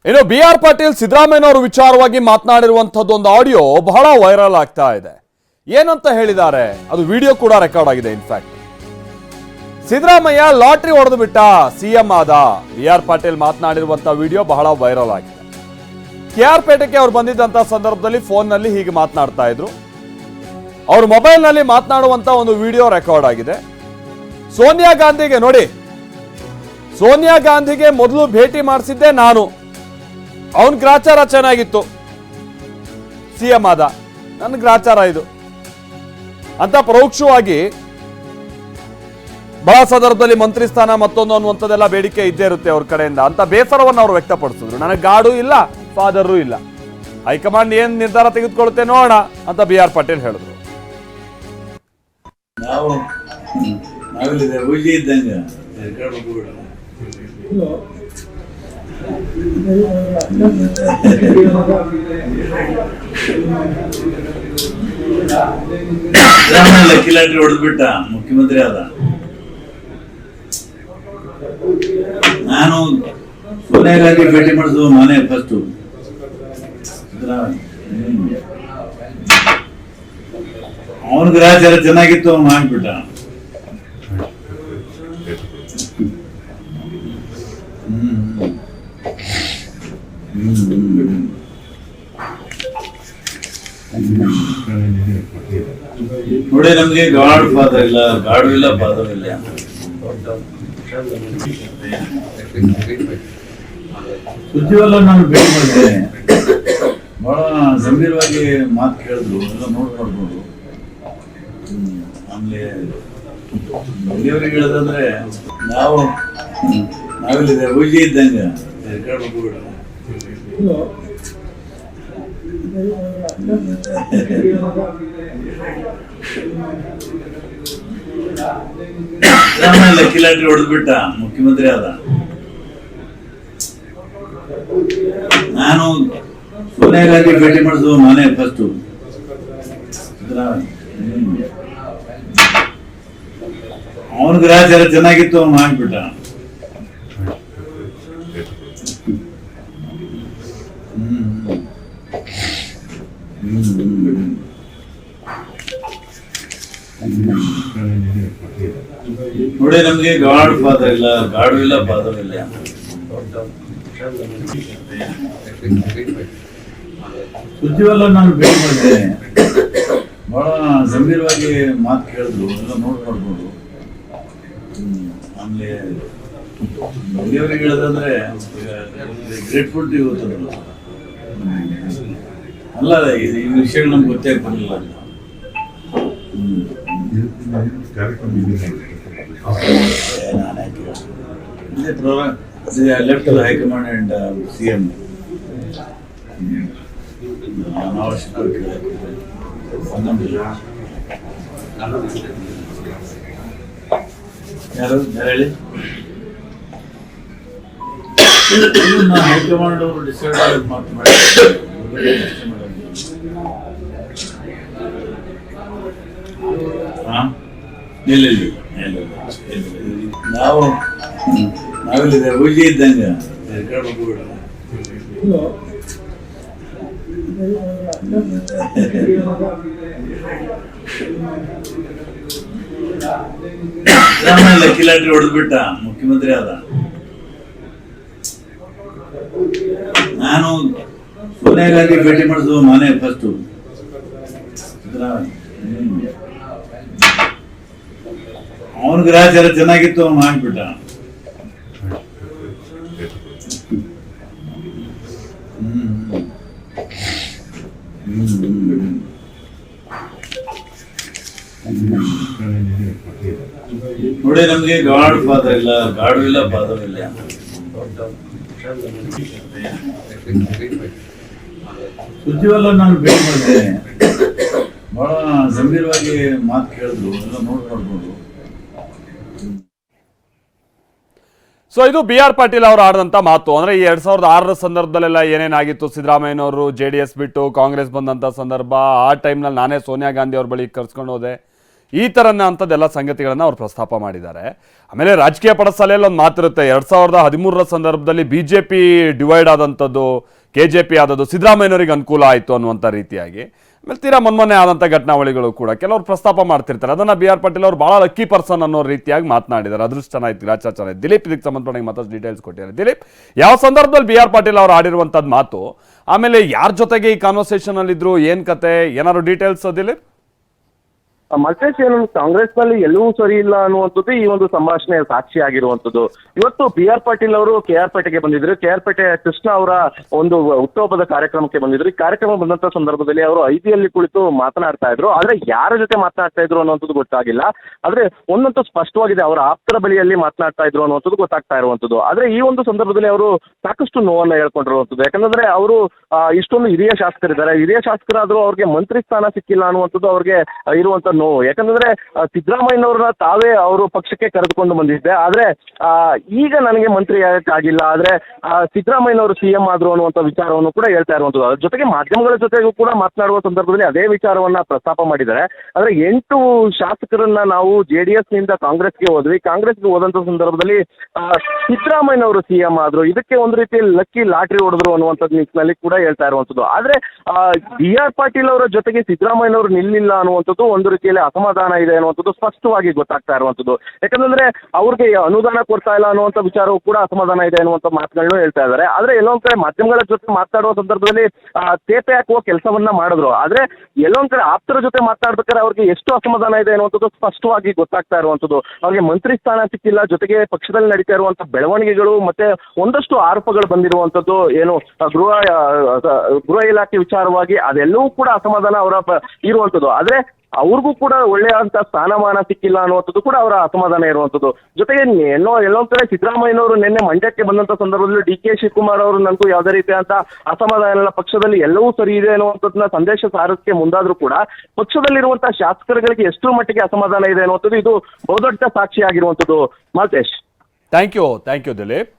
ಇನ್ನು BR ಪಾಟೀಲ್ ಸಿದ್ದರಾಮಯ್ಯನವರು ವಿಚಾರವಾಗಿ ಮಾತನಾಡಿರುವಂತದ್ದು ಒಂದು ಆಡಿಯೋ ಬಹಳ ವೈರಲ್ ಆಗ್ತಾ ಇದೆ. ಏನಂತ ಹೇಳಿದ್ದಾರೆ, ಅದು ವಿಡಿಯೋ ಕೂಡ ರೆಕಾರ್ಡ್ ಆಗಿದೆ. ಇನ್ಫ್ಯಾಕ್ಟ್ ಸಿದ್ದರಾಮಯ್ಯ ಲಾಟರಿ ಹೊಡೆದು ಬಿಟ್ಟ, ಸಿಎಂ ಆದ. BR ಪಾಟೀಲ್ ಮಾತನಾಡಿರುವಂತ ವಿಡಿಯೋ ಬಹಳ ವೈರಲ್ ಆಗಿದೆ. KR ಪೇಟೆಗೆ ಅವ್ರು ಬಂದಿದ್ದಂತ ಸಂದರ್ಭದಲ್ಲಿ ಫೋನ್ ನಲ್ಲಿ ಹೀಗೆ ಮಾತನಾಡ್ತಾ ಇದ್ರು. ಅವ್ರ ಮೊಬೈಲ್ ನಲ್ಲಿ ಮಾತನಾಡುವಂತ ಒಂದು ವಿಡಿಯೋ ರೆಕಾರ್ಡ್ ಆಗಿದೆ. ಸೋನಿಯಾ ಗಾಂಧಿಗೆ ನೋಡಿ, ಸೋನಿಯಾ ಗಾಂಧಿಗೆ ಮೊದಲು ಭೇಟಿ ಮಾಡಿಸಿದ್ದೆ ನಾನು, ಅವನ್ ಗ್ರಾಚಾರ ಚೆನ್ನಾಗಿತ್ತು, ಸಿಎಂ ಆದ, ನನ್ನ ಗ್ರಾಚಾರ ಇದು ಅಂತ ಪರೋಕ್ಷವಾಗಿ ಬಹಳ ಸಂದರ್ಭದಲ್ಲಿ ಮಂತ್ರಿ ಸ್ಥಾನ ಮತ್ತೊಂದು ಅನ್ನುವಂಥದ್ದೆಲ್ಲ ಬೇಡಿಕೆ ಇದ್ದೇ ಇರುತ್ತೆ ಅವ್ರ ಕಡೆಯಿಂದ ಅಂತ ಬೇಸರವನ್ನು ಅವರು ವ್ಯಕ್ತಪಡಿಸಿದ್ರು. ನನಗೆ ಗಾಡು ಇಲ್ಲ, ಫಾದರೂ ಇಲ್ಲ, ಹೈಕಮಾಂಡ್ ಏನ್ ನಿರ್ಧಾರ ತೆಗೆದುಕೊಳ್ಳುತ್ತೆ ನೋಡೋಣ ಅಂತ BR ಪಾಟೀಲ್ ಹೇಳಿದ್ರು. ಲಕ್ಕಿ ಲಾಟ್ರಿ ಹೊಡೆದ್ಬಿಟ್ಟ, ಮುಖ್ಯಮಂತ್ರಿ ಆದ. ನಾನು ಸೋನಿಯಾ ಗಾಂಧಿ ಭೇಟಿ ಮಾಡಿದ್ರು ನಾನೇ ಫಸ್ಟ್. ಅವನ ಗ್ರಹಚಾರ ಚೆನ್ನಾಗಿತ್ತು, ಅವನು ಮಾಡ್ಬಿಟ್ಟ. ನೋಡಿ, ನಮ್ಗೆ ಗಾಡ್ ಫಾದರ್ ಇಲ್ಲ, ಗಾಡು ಇಲ್ಲ, ಫಾದರ್ ಇಲ್ಲ. ಸುದ್ದಿವಲ್ಲ ನಾನು ಭೇಟಿ ಮಾಡಿದೆ, ಬಹಳ ಗಂಭೀರವಾಗಿ ಮಾತು ಕೇಳಿದ್ರು, ಎಲ್ಲ ನೋಡ್ಕೊಂಡು. ಆಮೇಲೆ ಮನೆಯವ್ರಿಗೆ ಹೇಳೋದಂದ್ರೆ ನಾವಿಲ್ಲಿದೆ ಪೂಜೆ ಇದ್ದಂಗ ಲಕ್ಕಿ ಲಾಟ್ರಿ ಹೊಡೆದ್ಬಿಟ್ಟ, ಮುಖ್ಯಮಂತ್ರಿ ಆದ. ನಾನು ಸೋನಿಯಾ ಗಾಂಧಿ ಭೇಟಿ ಮಾಡಿದ್ರು ನಾನೇ ಫಸ್ಟ್. ಅವನ ಗ್ರಹಚಾರ ಚೆನ್ನಾಗಿತ್ತು, ಅವನು ಮಾಡ್ಬಿಟ್ಟ. ನೋಡಿ, ನಮ್ಗೆ ಗಾಡ್ ಫಾದರ್ ಇಲ್ಲ, ಗಾಡು ಇಲ್ಲ, ಫಾದರ್ ಇಲ್ಲ. ಸುದ್ದಿವಲ್ಲ ನಾನು ಭೇಟಿ ಮಾಡಿದೆ, ಬಹಳ ಗಂಭೀರವಾಗಿ ಮಾತು ಕೇಳಿದ್ರು, ಎಲ್ಲ ನೋಡ್ಕೊಂಡು. ಆಮೇಲೆ ಮನೆಯವ್ರಿಗೆ ಹೇಳೋದಂದ್ರೆ ಗ್ರೇಟ್ಫುಲ್ ಟು ಇವತ್ತು ಅಲ್ಲ, ಈ ವಿಷಯಗಳು ನಮ್ಗೆ ಗೊತ್ತೇ ಆಗ್ತಿರ್ಲಿಲ್ಲ. left to the High Command and CM. ಯಾರು ಹೇಳಿ? ಹೈಕಮಾಂಡ್ ಅವರು ಡಿಸೈಡ್ ಮಾಡಿ ನಾವಿಲ್ಲಿದೆ ಪೂಜೆ ಇದ್ದಂಗ ಲಕ್ಕಿ ಲಾಟ್ರಿ ಹೊಡೆದ್ಬಿಟ್ಟ, ಮುಖ್ಯಮಂತ್ರಿ ಆದ. ನಾನು ಸೋನಿಯಾ ಗಾಂಧಿ ಭೇಟಿ ಮಾಡಿದ್ರು ನಾನೇ ಫಸ್ಟ್. ಅವನ ಗ್ರಹಚಾರ ಚೆನ್ನಾಗಿತ್ತು, ಅವನು ಮಾಡ್ಬಿಟ್ಟ. ನೋಡಿ, ನಮ್ಗೆ ಗಾಡ್ ಫಾದರ್ ಇಲ್ಲ, ಗಾಡು ಇಲ್ಲ, ಫಾದರ್ ಇಲ್ಲ. ಸುದ್ದಿವಲ್ಲ ನಾನು ಭೇಟಿ ಮಾಡಿದೆ, ಬಹಳ ಗಂಭೀರವಾಗಿ ಮಾತು ಕೇಳಿದ್ರು, ಎಲ್ಲ ನೋಡ್ಕೊಂಡು. ಸೊ ಇದು BR ಪಾಟೀಲ್ ಅವರು ಆಡಿದಂತ ಮಾತು. ಅಂದ್ರೆ ಈ 2006 ಸಂದರ್ಭದಲ್ಲೆಲ್ಲ ಏನೇನಾಗಿತ್ತು, ಸಿದ್ದರಾಮಯ್ಯನವರು JDS ಬಿಟ್ಟು ಕಾಂಗ್ರೆಸ್ ಬಂದಂತ ಸಂದರ್ಭ, ಆ ಟೈಮ್ನಲ್ಲಿ ನಾನೇ ಸೋನಿಯಾ ಗಾಂಧಿ ಅವ್ರ ಬಳಿ ಕರ್ಸ್ಕೊಂಡು ಹೋದೆ, ಈ ಥರನ ಅಂಥದ್ದೆಲ್ಲ ಸಂಗತಿಗಳನ್ನು ಅವ್ರು ಪ್ರಸ್ತಾಪ ಮಾಡಿದ್ದಾರೆ. ಆಮೇಲೆ ರಾಜಕೀಯ ಪಡಸಾಲೆಯಲ್ಲಿ ಒಂದು ಮಾತಿರುತ್ತೆ, 2013 ಸಂದರ್ಭದಲ್ಲಿ BJP ಡಿವೈಡ್ ಆದಂಥದ್ದು, KJP ಆದದ್ದು ಸಿದ್ದರಾಮಯ್ಯನವರಿಗೆ ಅನುಕೂಲ ಆಯಿತು ಅನ್ನುವಂಥ ರೀತಿಯಾಗಿ. ಆಮೇಲೆ ತೀರಾ ಮೊನ್ನೆ ಆದಂಥ ಘಟನಾವಳಿಗಳು ಕೂಡ ಕೆಲವರು ಪ್ರಸ್ತಾಪ ಮಾಡ್ತಿರ್ತಾರೆ. ಅದನ್ನು BR ಪಾಟೀಲ್ ಅವರು ಭಾಳ ಲಕ್ಕಿ ಪರ್ಸನ್ ಅನ್ನೋ ರೀತಿಯಾಗಿ ಮಾತನಾಡಿದ್ದಾರೆ. ಅದೃಷ್ಟನಾಯ್ತು, ಗ್ರಾಚಾರ. ದಿಲೀಪ್ ಇದಕ್ಕೆ ಸಂಬಂಧಪಟ್ಟ ಮತ್ತಷ್ಟು ಡೀಟೇಲ್ಸ್ ಕೊಟ್ಟಿದ್ದಾರೆ. ದಿಲೀಪ್, ಯಾವ ಸಂದರ್ಭದಲ್ಲಿ BR ಪಾಟೀಲ್ ಅವರು ಆಡಿರುವಂಥದ್ದು ಮಾತು, ಆಮೇಲೆ ಯಾರ ಜೊತೆಗೆ ಈ ಕಾನ್ವರ್ಸೇಷನ್ ಅಲ್ಲಿ ಇದ್ರು, ಏನ್ ಕತೆ, ಏನಾದ್ರು ಡೀಟೇಲ್ಸ್ ದಿಲೀಪ್? ಮಲ್ಲೇಶ್, ಏನು ಕಾಂಗ್ರೆಸ್ ನಲ್ಲಿ ಎಲ್ಲವೂ ಸರಿ ಇಲ್ಲ ಅನ್ನುವಂಥದ್ದು ಈ ಒಂದು ಸಂಭಾಷಣೆಯ ಸಾಕ್ಷಿ ಆಗಿರುವಂತದ್ದು. ಇವತ್ತು BR ಪಾಟೀಲ್ ಅವರು KR ಪೇಟೆಗೆ ಬಂದಿದ್ರು. KR ಪೇಟೆ ಕೃಷ್ಣ ಅವರ ಒಂದು ಹುಟ್ಟುಹಬ್ಬದ ಕಾರ್ಯಕ್ರಮಕ್ಕೆ ಬಂದಿದ್ರು. ಈ ಕಾರ್ಯಕ್ರಮ ಬಂದಂತ ಸಂದರ್ಭದಲ್ಲಿ ಅವರು ಐದಿಯಲ್ಲಿ ಕುಳಿತು ಮಾತನಾಡ್ತಾ ಇದ್ರು. ಆದ್ರೆ ಯಾರ ಜೊತೆ ಮಾತನಾಡ್ತಾ ಇದ್ರು ಅನ್ನುವಂಥದ್ದು ಗೊತ್ತಾಗಿಲ್ಲ. ಆದ್ರೆ ಒಂದಂತೂ ಸ್ಪಷ್ಟವಾಗಿದೆ, ಅವರ ಆಪ್ತರ ಬಳಿಯಲ್ಲಿ ಮಾತನಾಡ್ತಾ ಇದ್ರು ಅನ್ನುವಂಥದ್ದು ಗೊತ್ತಾಗ್ತಾ ಇರುವಂತದ್ದು. ಆದ್ರೆ ಈ ಒಂದು ಸಂದರ್ಭದಲ್ಲಿ ಅವರು ಸಾಕಷ್ಟು ನೋವನ್ನ ಹೇಳ್ಕೊಂಡಿರುವಂತದ್ದು. ಯಾಕಂದ್ರೆ ಅವರು ಇಷ್ಟೊಂದು ಹಿರಿಯ ಶಾಸಕರಿದ್ದಾರೆ. ಹಿರಿಯ ಶಾಸಕರಾದ್ರೂ ಅವ್ರಿಗೆ ಮಂತ್ರಿ ಸ್ಥಾನ ಸಿಕ್ಕಿಲ್ಲ ಅನ್ನುವಂಥದ್ದು ಅವ್ರಿಗೆ ಇರುವಂತ ನೋವು. ಯಾಕಂದ್ರೆ ಸಿದ್ದರಾಮಯ್ಯನವ್ರನ್ನ ತಾವೇ ಅವರು ಪಕ್ಷಕ್ಕೆ ಕರೆದುಕೊಂಡು ಬಂದಿದ್ದೆ. ಆದ್ರೆ ಈಗ ನನಗೆ ಮಂತ್ರಿ ಆಗಕ್ಕಾಗಿಲ್ಲ, ಆದ್ರೆ ಸಿದ್ದರಾಮಯ್ಯನವರು CM ಆದ್ರು ಅನ್ನುವಂಥ ವಿಚಾರವನ್ನು ಕೂಡ ಹೇಳ್ತಾ ಇರುವಂತದ್ದು. ಅದ್ರ ಜೊತೆಗೆ ಮಾಧ್ಯಮಗಳ ಜೊತೆಗೂ ಕೂಡ ಮಾತನಾಡುವ ಸಂದರ್ಭದಲ್ಲಿ ಅದೇ ವಿಚಾರವನ್ನ ಪ್ರಸ್ತಾಪ ಮಾಡಿದ್ದಾರೆ. ಆದ್ರೆ 8 ಶಾಸಕರನ್ನ ನಾವು JDS ನಿಂದ ಕಾಂಗ್ರೆಸ್ಗೆ ಹೋದ್ವಿ. ಕಾಂಗ್ರೆಸ್ಗೆ ಹೋದಂತ ಸಂದರ್ಭದಲ್ಲಿ ಸಿದ್ದರಾಮಯ್ಯನವರು CM ಆದ್ರು, ಇದಕ್ಕೆ ಒಂದು ರೀತಿಯಲ್ಲಿ ಲಕ್ಕಿ ಲಾಟ್ರಿ ಹೊಡೆದ್ರು ಅನ್ನುವಂಥದ್ದು ನಿಟ್ಟಿನಲ್ಲಿ ಕೂಡ ಹೇಳ್ತಾ ಇರುವಂತದ್ದು. ಆದ್ರೆ BR ಪಾಟೀಲ್ ಅವರ ಜೊತೆಗೆ ಸಿದ್ದರಾಮಯ್ಯನವರು ನಿಲ್ಲಿಲ್ಲ ಅನ್ನುವಂಥದ್ದು ಒಂದು ರೀತಿಯಲ್ಲಿ ಅಸಮಾಧಾನ ಇದೆ ಅನ್ನುವಂಥದ್ದು ಸ್ಪಷ್ಟವಾಗಿ ಗೊತ್ತಾಗ್ತಾ ಇರುವಂತದ್ದು. ಯಾಕಂದ್ರೆ ಅವ್ರಿಗೆ ಅನುದಾನ ಕೊಡ್ತಾ ಇಲ್ಲ ಅನ್ನುವಂಥ ವಿಚಾರವೂ ಕೂಡ ಅಸಮಾಧಾನ ಇದೆ ಅನ್ನುವಂಥ ಮಾತುಗಳನ್ನು ಹೇಳ್ತಾ ಇದ್ದಾರೆ. ಆದ್ರೆ ಎಲ್ಲೊಂದ್ ಕಡೆ ಮಾಧ್ಯಮಗಳ ಜೊತೆ ಮಾತಾಡುವ ಸಂದರ್ಭದಲ್ಲಿ ತೇಪೆ ಹಾಕುವ ಕೆಲಸವನ್ನ ಮಾಡಿದ್ರು. ಆದ್ರೆ ಎಲ್ಲೊಂದ್ ಕಡೆ ಆಪ್ತರ ಜೊತೆ ಮಾತಾಡ್ಬೇಕಾದ್ರೆ ಅವ್ರಿಗೆ ಎಷ್ಟು ಅಸಮಾಧಾನ ಇದೆ ಅನ್ನುವಂಥದ್ದು ಸ್ಪಷ್ಟವಾಗಿ ಗೊತ್ತಾಗ್ತಾ ಇರುವಂತದ್ದು. ಅವ್ರಿಗೆ ಮಂತ್ರಿ ಸ್ಥಾನ ಸಿಕ್ಕಿಲ್ಲ, ಜೊತೆಗೆ ಪಕ್ಷದಲ್ಲಿ ನಡೀತಾ ಇರುವಂತಹ ಬೆಳವಣಿಗೆಗಳು ಮತ್ತೆ ಒಂದಷ್ಟು ಆರೋಪಗಳು ಬಂದಿರುವಂತದ್ದು, ಏನು ಗೃಹ ಇಲಾಖೆ ವಿಚಾರವಾಗಿ ಅದೆಲ್ಲವೂ ಕೂಡ ಅಸಮಾಧಾನ ಅವರ ಇರುವಂತದ್ದು. ಆದ್ರೆ ಅವ್ರಿಗೂ ಕೂಡ ಒಳ್ಳೆಯಂತ ಸ್ಥಾನಮಾನ ಸಿಕ್ಕಿಲ್ಲ ಅನ್ನುವಂಥದ್ದು ಕೂಡ ಅವರ ಅಸಮಾಧಾನ ಇರುವಂತದ್ದು. ಜೊತೆಗೆ ಎಲ್ಲೊಂದ್ ಕಡೆ ಸಿದ್ದರಾಮಯ್ಯನವರು ನಿನ್ನೆ ಮಂಡ್ಯಕ್ಕೆ ಬಂದಂತ ಸಂದರ್ಭದಲ್ಲಿ DK ಶಿವಕುಮಾರ್ ಅವರು ನನಗೂ ಯಾವುದೇ ರೀತಿಯಂತ ಅಸಮಾಧಾನ ಇಲ್ಲ, ಪಕ್ಷದಲ್ಲಿ ಎಲ್ಲವೂ ಸರಿ ಇದೆ ಅನ್ನುವಂಥದ್ದನ್ನ ಸಂದೇಶ ಸಾರಕ್ಕೆ ಮುಂದಾದ್ರೂ ಕೂಡ ಪಕ್ಷದಲ್ಲಿರುವಂತಹ ಶಾಸಕರುಗಳಿಗೆ ಎಷ್ಟರ ಮಟ್ಟಿಗೆ ಅಸಮಾಧಾನ ಇದೆ ಅನ್ನುವಂಥದ್ದು ಇದು ಬಹುದೊಡ್ಡ ಸಾಕ್ಷಿ ಆಗಿರುವಂತದ್ದು. Maltesh, thank you Dilip.